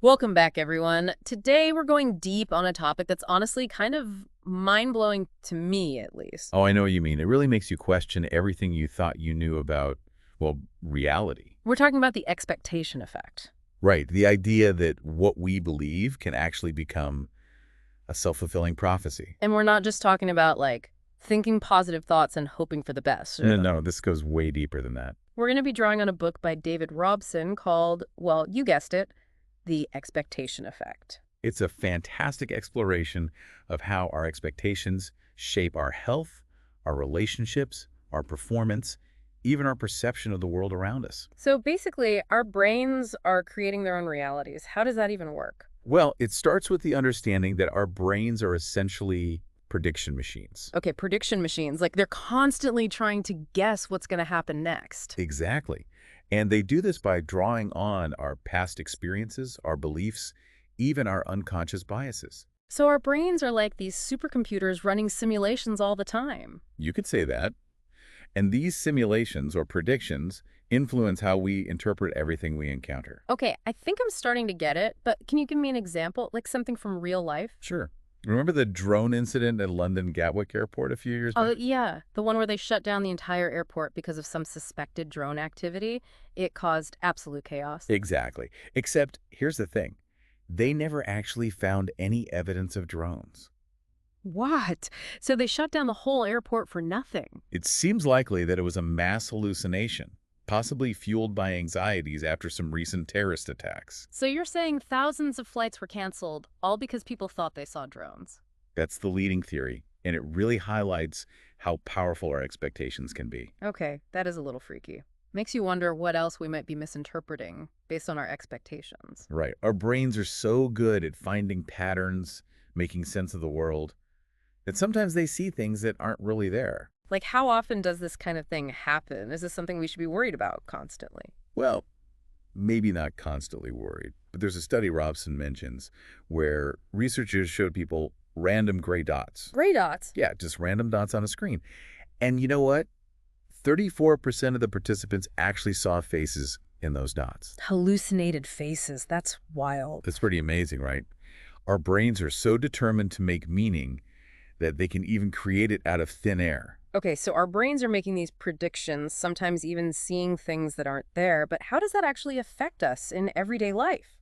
Welcome back, everyone. Today we're going deep on a topic that's honestly kind of mind-blowing to me, at least. Oh, I know what you mean. It really makes you question everything you thought you knew about, well, reality. We're talking about the expectation effect. Right. The idea that what we believe can actually become a self-fulfilling prophecy. And we're not just talking about, like, thinking positive thoughts and hoping for the best. No, no, this goes way deeper than that. We're going to be drawing on a book by David Robson called, well, you guessed it, The Expectation Effect. It's a fantastic exploration of how our expectations shape our health, our relationships, our performance, even our perception of the world around us. So basically, our brains are creating their own realities. How does that even work? Well, it starts with the understanding that our brains are essentially prediction machines. Okay, prediction machines, like they're constantly trying to guess what's going to happen next. Exactly. And they do this by drawing on our past experiences, our beliefs, even our unconscious biases. So our brains are like these supercomputers running simulations all the time. You could say that. And these simulations or predictions influence how we interpret everything we encounter. Okay, I think I'm starting to get it, but can you give me an example, like something from real life? Sure. Remember the drone incident at London Gatwick Airport a few years Oh, back? yeah, the one where they shut down the entire airport because of some suspected drone activity. It caused absolute chaos. Exactly. Except, here's the thing. They never actually found any evidence of drones. What? So they shut down the whole airport for nothing? It seems likely that it was a mass hallucination, possibly fueled by anxieties after some recent terrorist attacks. So you're saying thousands of flights were canceled, all because people thought they saw drones? That's the leading theory, and it really highlights how powerful our expectations can be. Okay, that is a little freaky. Makes you wonder what else we might be misinterpreting based on our expectations. Right. Our brains are so good at finding patterns, making sense of the world, that sometimes they see things that aren't really there. Like, how often does this kind of thing happen? Is this something we should be worried about constantly? Well, maybe not constantly worried, but there's a study Robson mentions where researchers showed people random gray dots. Gray dots. Yeah, just random dots on a screen. And you know what? 34% of the participants actually saw faces in those dots. Hallucinated faces. That's wild. That's pretty amazing, right? Our brains are so determined to make meaning that they can even create it out of thin air. Okay, so our brains are making these predictions, sometimes even seeing things that aren't there, but how does that actually affect us in everyday life?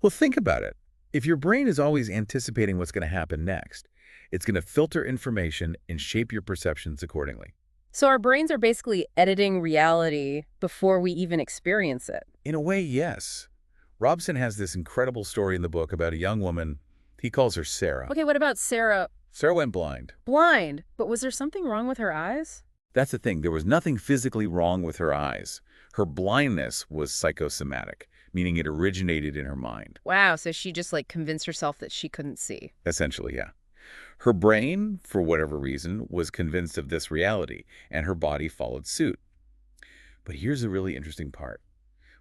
Well, think about it. If your brain is always anticipating what's going to happen next, it's going to filter information and shape your perceptions accordingly. So our brains are basically editing reality before we even experience it. In a way, yes. Robson has this incredible story in the book about a young woman. He calls her Sarah. Okay, what about Sarah? Sarah went blind. Blind. But was there something wrong with her eyes? That's the thing. There was nothing physically wrong with her eyes. Her blindness was psychosomatic, meaning it originated in her mind. Wow, so she just like convinced herself that she couldn't see. Essentially, yeah. Her brain, for whatever reason, was convinced of this reality, and her body followed suit. But here's the really interesting part.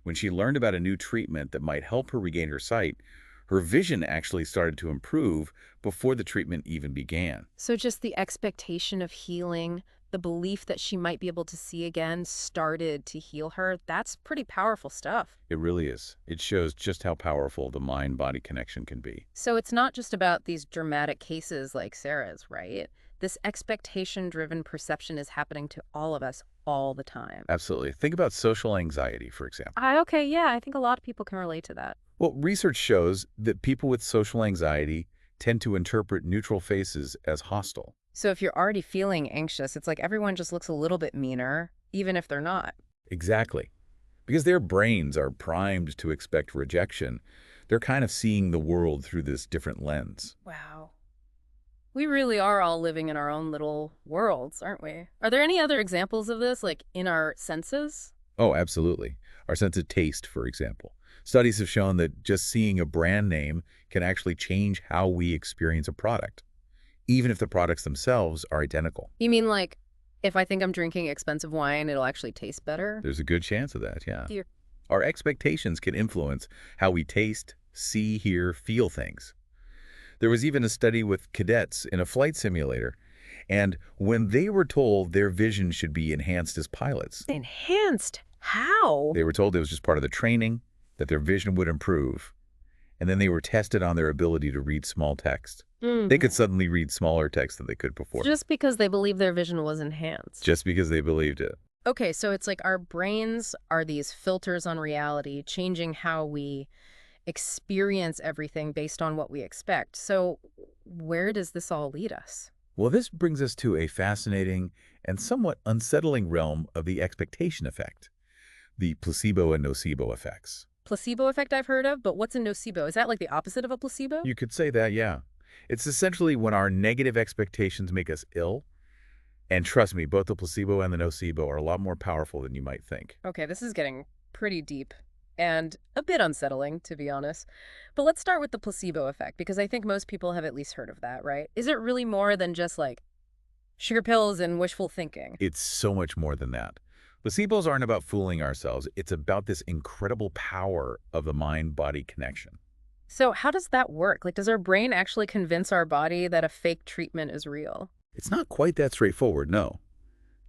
When she learned about a new treatment that might help her regain her sight, her vision actually started to improve before the treatment even began. So just the expectation of healing, the belief that she might be able to see again started to heal her. That's pretty powerful stuff. It really is. It shows just how powerful the mind-body connection can be. So it's not just about these dramatic cases like Sarah's, right? This expectation-driven perception is happening to all of us all the time. Absolutely. Think about social anxiety, for example. Okay, yeah, I think a lot of people can relate to that. Well, research shows that people with social anxiety tend to interpret neutral faces as hostile. So if you're already feeling anxious, it's like everyone just looks a little bit meaner, even if they're not. Exactly. Because their brains are primed to expect rejection, they're kind of seeing the world through this different lens. Wow. We really are all living in our own little worlds, aren't we? Are there any other examples of this, like in our senses? Oh, absolutely. Our sense of taste, for example. Studies have shown that just seeing a brand name can actually change how we experience a product, even if the products themselves are identical. You mean like if I think I'm drinking expensive wine, it'll actually taste better? There's a good chance of that, yeah. Dear. Our expectations can influence how we taste, see, hear, feel things. There was even a study with cadets in a flight simulator, and when they were told their vision should be enhanced as pilots, Enhanced? How? they were told it was just part of the training, that their vision would improve, and then they were tested on their ability to read small text. They Mm. could suddenly read smaller text than they could before, Just because they believe their vision was enhanced. just because they believed it. Okay, so it's like our brains are these filters on reality, changing how we experience everything based on what we expect. So where does this all lead us? Well, this brings us to a fascinating and somewhat unsettling realm of the expectation effect, the placebo and nocebo effects. Placebo effect I've heard of, but what's a nocebo? Is that like the opposite of a placebo? You could say that, yeah. It's essentially when our negative expectations make us ill. And trust me, both the placebo and the nocebo are a lot more powerful than you might think. Okay, this is getting pretty deep and a bit unsettling, to be honest. But let's start with the placebo effect, because I think most people have at least heard of that, right? Is it really more than just like sugar pills and wishful thinking? It's so much more than that. Placebos aren't about fooling ourselves. It's about this incredible power of the mind-body connection. So how does that work? Like, does our brain actually convince our body that a fake treatment is real? It's not quite that straightforward, no.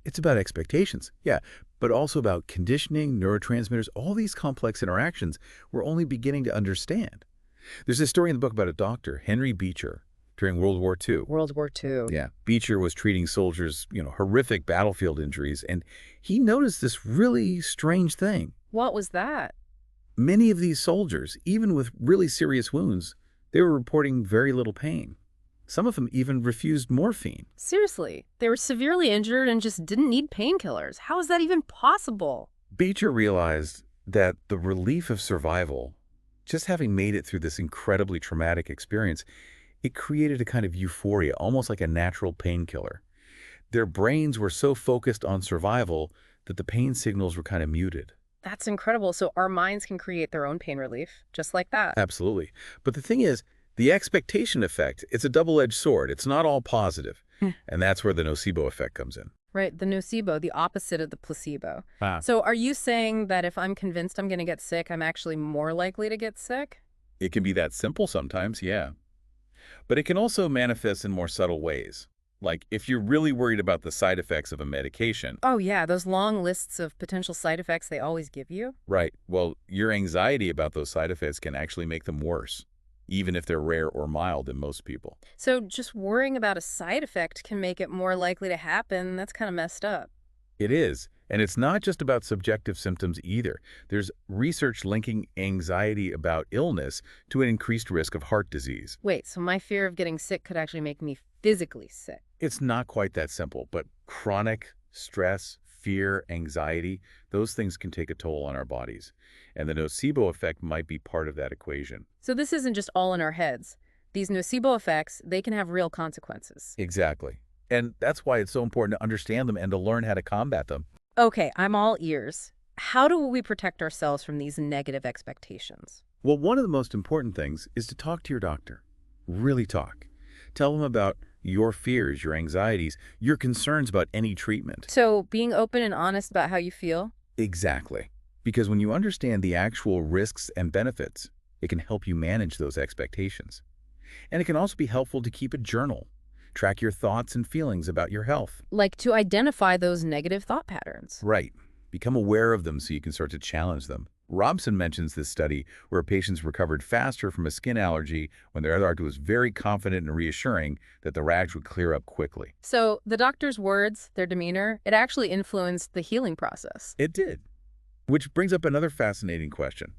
It's about expectations, yeah, but also about conditioning, neurotransmitters, all these complex interactions we're only beginning to understand. There's a story in the book about a doctor, Henry Beecher, during World War II. World War II. Yeah, Beecher was treating soldiers, horrific battlefield injuries, and he noticed this really strange thing. What was that? Many of these soldiers, even with really serious wounds, they were reporting very little pain. Some of them even refused morphine. Seriously, they were severely injured and just didn't need painkillers. How is that even possible? Beecher realized that the relief of survival, just having made it through this incredibly traumatic experience, it created a kind of euphoria, almost like a natural painkiller. Their brains were so focused on survival that the pain signals were kind of muted. That's incredible. So our minds can create their own pain relief, just like that. Absolutely. But the thing is, the expectation effect, it's a double-edged sword. It's not all positive. Hmm. And that's where the nocebo effect comes in. Right, the nocebo, the opposite of the placebo. Wow. So are you saying that if I'm convinced I'm going to get sick, I'm actually more likely to get sick? It can be that simple sometimes, yeah. But it can also manifest in more subtle ways. Like if you're really worried about the side effects of a medication. Oh yeah, those long lists of potential side effects they always give you? Right. Well, your anxiety about those side effects can actually make them worse, even if they're rare or mild in most people. So just worrying about a side effect can make it more likely to happen. That's kind of messed up. It is. And it's not just about subjective symptoms either. There's research linking anxiety about illness to an increased risk of heart disease. Wait, so my fear of getting sick could actually make me physically sick? It's not quite that simple, but chronic stress, fear, anxiety, those things can take a toll on our bodies. And the nocebo effect might be part of that equation. So this isn't just all in our heads. These nocebo effects, they can have real consequences. Exactly. And that's why it's so important to understand them and to learn how to combat them. Okay, I'm all ears. How do we protect ourselves from these negative expectations? Well, one of the most important things is to talk to your doctor. Really talk. Tell them about your fears, your anxieties, your concerns about any treatment. So being open and honest about how you feel? Exactly. Because when you understand the actual risks and benefits, it can help you manage those expectations. And it can also be helpful to keep a journal. Track your thoughts and feelings about your health. Like to identify those negative thought patterns. Right. Become aware of them so you can start to challenge them. Robson mentions this study where patients recovered faster from a skin allergy when their doctor was very confident and reassuring that the rash would clear up quickly. So the doctor's words, their demeanor, it actually influenced the healing process. It did. Which brings up another fascinating question.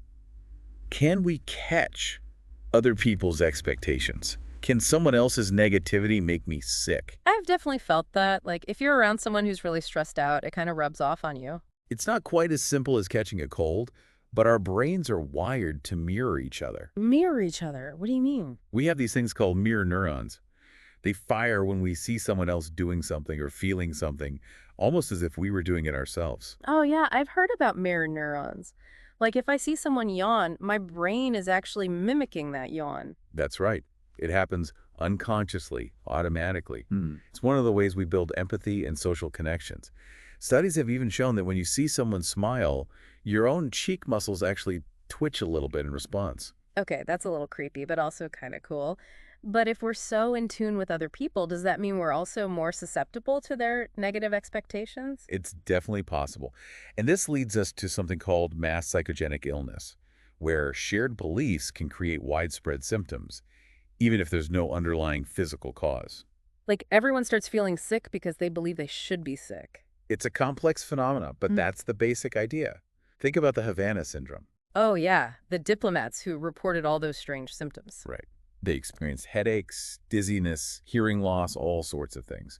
Can we catch other people's expectations? Can someone else's negativity make me sick? I've definitely felt that. Like, if you're around someone who's really stressed out, it kind of rubs off on you. It's not quite as simple as catching a cold, but our brains are wired to mirror each other. Mirror each other? What do you mean? We have these things called mirror neurons. They fire when we see someone else doing something or feeling something, almost as if we were doing it ourselves. Oh, yeah, I've heard about mirror neurons. Like, if I see someone yawn, my brain is actually mimicking that yawn. That's right. It happens unconsciously, automatically. It's one of the ways we build empathy and social connections. Studies have even shown that when you see someone smile, your own cheek muscles actually twitch a little bit in response. Okay, that's a little creepy, but also kind of cool. But if we're so in tune with other people, does that mean we're also more susceptible to their negative expectations? It's definitely possible. And this leads us to something called mass psychogenic illness, where shared beliefs can create widespread symptoms, even if there's no underlying physical cause. Like everyone starts feeling sick because they believe they should be sick. It's a complex phenomenon, but Mm. that's the basic idea. Think about the Havana syndrome. Oh, yeah, the diplomats who reported all those strange symptoms. Right. They experience headaches, dizziness, hearing loss, all sorts of things.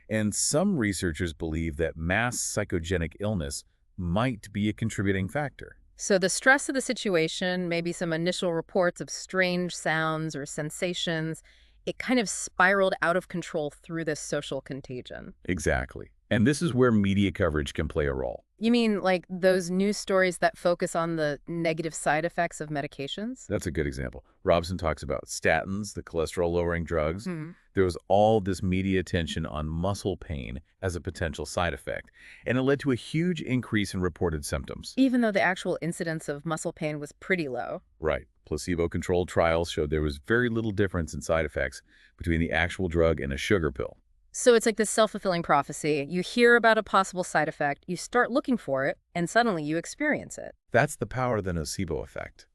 And some researchers believe that mass psychogenic illness might be a contributing factor. So the stress of the situation, maybe some initial reports of strange sounds or sensations, it kind of spiraled out of control through this social contagion. Exactly. And this is where media coverage can play a role. You mean like those news stories that focus on the negative side effects of medications? That's a good example. Robson talks about statins, the cholesterol-lowering drugs. Hmm. There was all this media attention on muscle pain as a potential side effect, and it led to a huge increase in reported symptoms. Even though the actual incidence of muscle pain was pretty low. Right. Placebo-controlled trials showed there was very little difference in side effects between the actual drug and a sugar pill. So it's like this self-fulfilling prophecy. You hear about a possible side effect, you start looking for it, and suddenly you experience it. That's the power of the nocebo effect.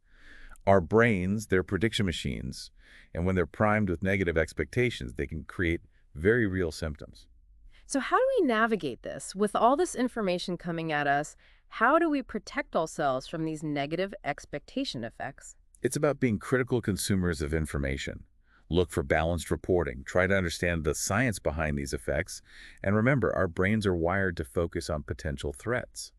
Our brains, they're prediction machines, and when they're primed with negative expectations, they can create very real symptoms. So how do we navigate this? With all this information coming at us, how do we protect ourselves from these negative expectation effects? It's about being critical consumers of information. Look for balanced reporting. Try to understand the science behind these effects. And remember, our brains are wired to focus on potential threats.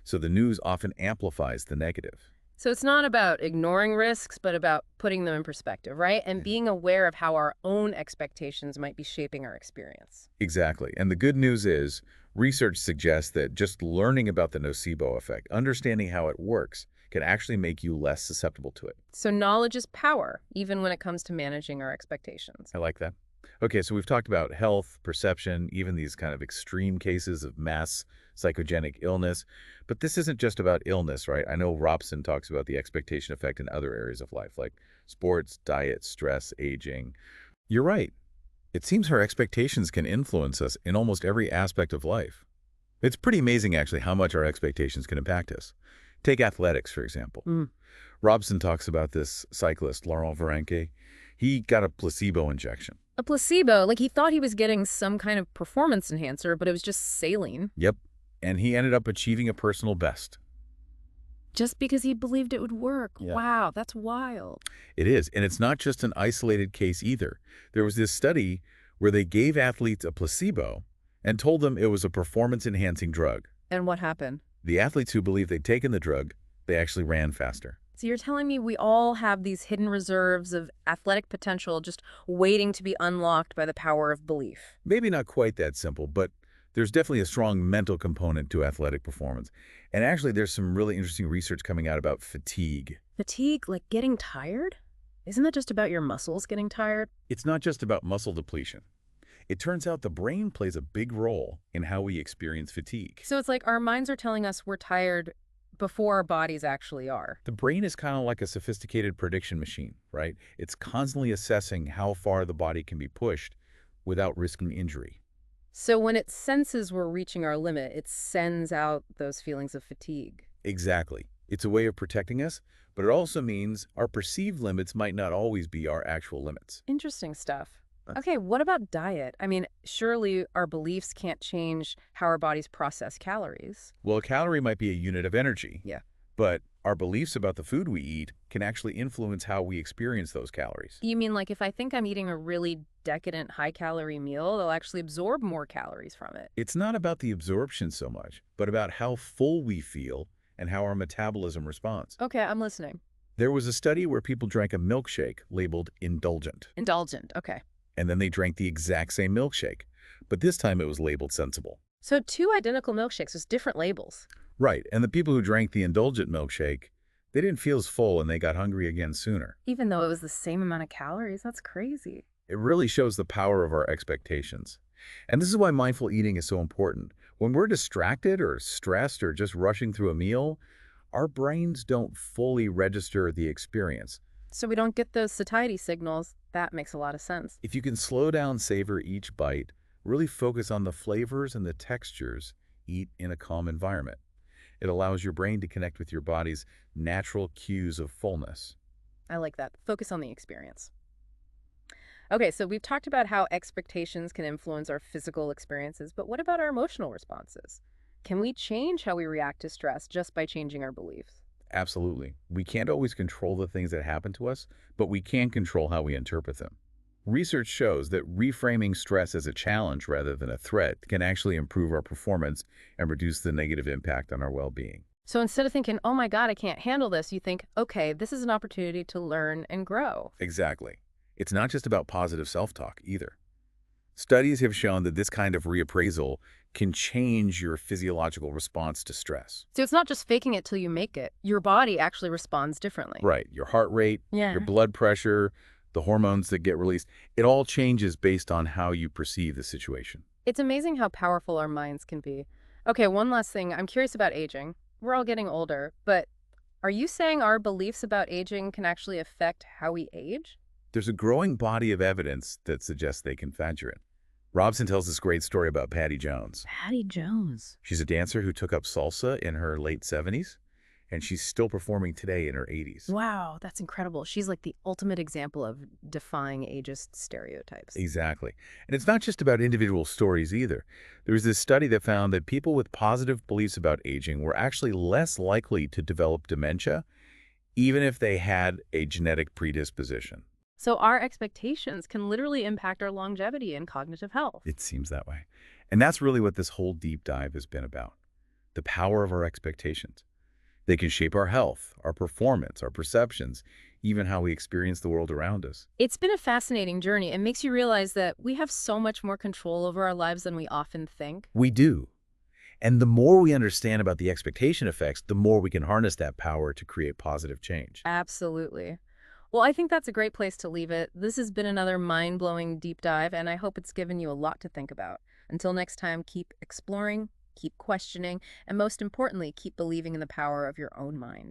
So the news often amplifies the negative. So it's not about ignoring risks, but about putting them in perspective, right? And Yeah. being aware of how our own expectations might be shaping our experience. Exactly. And the good news is, research suggests that just learning about the nocebo effect, understanding how it works, can actually make you less susceptible to it. So knowledge is power, even when it comes to managing our expectations. I like that. Okay, so we've talked about health, perception, even these kind of extreme cases of mass psychogenic illness. But this isn't just about illness, right? I know Robson talks about the expectation effect in other areas of life, like sports, diet, stress, aging. You're right. It seems her expectations can influence us in almost every aspect of life. It's pretty amazing, actually, how much our expectations can impact us. Take athletics, for example. Mm. Robson talks about this cyclist, Laurent Varenque. He got a placebo injection. A placebo, like he thought he was getting some kind of performance enhancer, but it was just saline. Yep. And he ended up achieving a personal best. Just because he believed it would work. Yeah. Wow, that's wild. It is. And it's not just an isolated case either. There was this study where they gave athletes a placebo and told them it was a performance-enhancing drug. And what happened? The athletes who believed they'd taken the drug, they actually ran faster. So you're telling me we all have these hidden reserves of athletic potential just waiting to be unlocked by the power of belief. Maybe not quite that simple, but there's definitely a strong mental component to athletic performance. And actually, there's some really interesting research coming out about fatigue. Fatigue, like getting tired? Isn't that just about your muscles getting tired? It's not just about muscle depletion. It turns out the brain plays a big role in how we experience fatigue. So it's like our minds are telling us we're tired before our bodies actually are. The brain is kind of like a sophisticated prediction machine, right? It's constantly assessing how far the body can be pushed without risking injury. So when it senses we're reaching our limit, it sends out those feelings of fatigue. Exactly. It's a way of protecting us, but it also means our perceived limits might not always be our actual limits. Interesting stuff. Okay, what about diet? I mean, surely our beliefs can't change how our bodies process calories. Well, a calorie might be a unit of energy, Yeah. but our beliefs about the food we eat can actually influence how we experience those calories. You mean like if I think I'm eating a really decadent high-calorie meal, they'll actually absorb more calories from it? It's not about the absorption so much, but about how full we feel and how our metabolism responds. Okay, I'm listening. There was a study where people drank a milkshake labeled indulgent, Indulgent, okay. and then they drank the exact same milkshake, but this time it was labeled sensible. So two identical milkshakes, just different labels. Right, and the people who drank the indulgent milkshake, they didn't feel as full and they got hungry again sooner. Even though it was the same amount of calories, that's crazy. It really shows the power of our expectations. And this is why mindful eating is so important. When we're distracted or stressed or just rushing through a meal, our brains don't fully register the experience. So we don't get those satiety signals. That makes a lot of sense. If you can slow down, savor each bite, really focus on the flavors and the textures, eat in a calm environment. It allows your brain to connect with your body's natural cues of fullness. I like that. Focus on the experience. Okay, so we've talked about how expectations can influence our physical experiences, but what about our emotional responses? Can we change how we react to stress just by changing our beliefs? Absolutely. We can't always control the things that happen to us, but we can control how we interpret them. Research shows that reframing stress as a challenge rather than a threat can actually improve our performance and reduce the negative impact on our well-being. So instead of thinking, oh my God, I can't handle this, you think, okay, this is an opportunity to learn and grow. Exactly. It's not just about positive self-talk either. Studies have shown that this kind of reappraisal can change your physiological response to stress. So it's not just faking it till you make it. Your body actually responds differently. Right. Your heart rate, your Yeah. blood pressure, the hormones that get released, it all changes based on how you perceive the situation. It's amazing how powerful our minds can be. Okay, one last thing. I'm curious about aging. We're all getting older, but are you saying our beliefs about aging can actually affect how we age? There's a growing body of evidence that suggests they can factor in. Robson tells this great story about Patty Jones. Patty Jones. She's a dancer who took up salsa in her late 70s, and she's still performing today in her 80s. Wow, that's incredible. She's like the ultimate example of defying ageist stereotypes. Exactly. And it's not just about individual stories either. There was this study that found that people with positive beliefs about aging were actually less likely to develop dementia, even if they had a genetic predisposition. So our expectations can literally impact our longevity and cognitive health. It seems that way. And that's really what this whole deep dive has been about. The power of our expectations. They can shape our health, our performance, our perceptions, even how we experience the world around us. It's been a fascinating journey. It makes you realize that we have so much more control over our lives than we often think. We do. And the more we understand about the expectation effects, the more we can harness that power to create positive change. Absolutely. Well, I think that's a great place to leave it. This has been another mind-blowing deep dive, and I hope it's given you a lot to think about. Until next time, keep exploring, keep questioning, and most importantly, keep believing in the power of your own mind.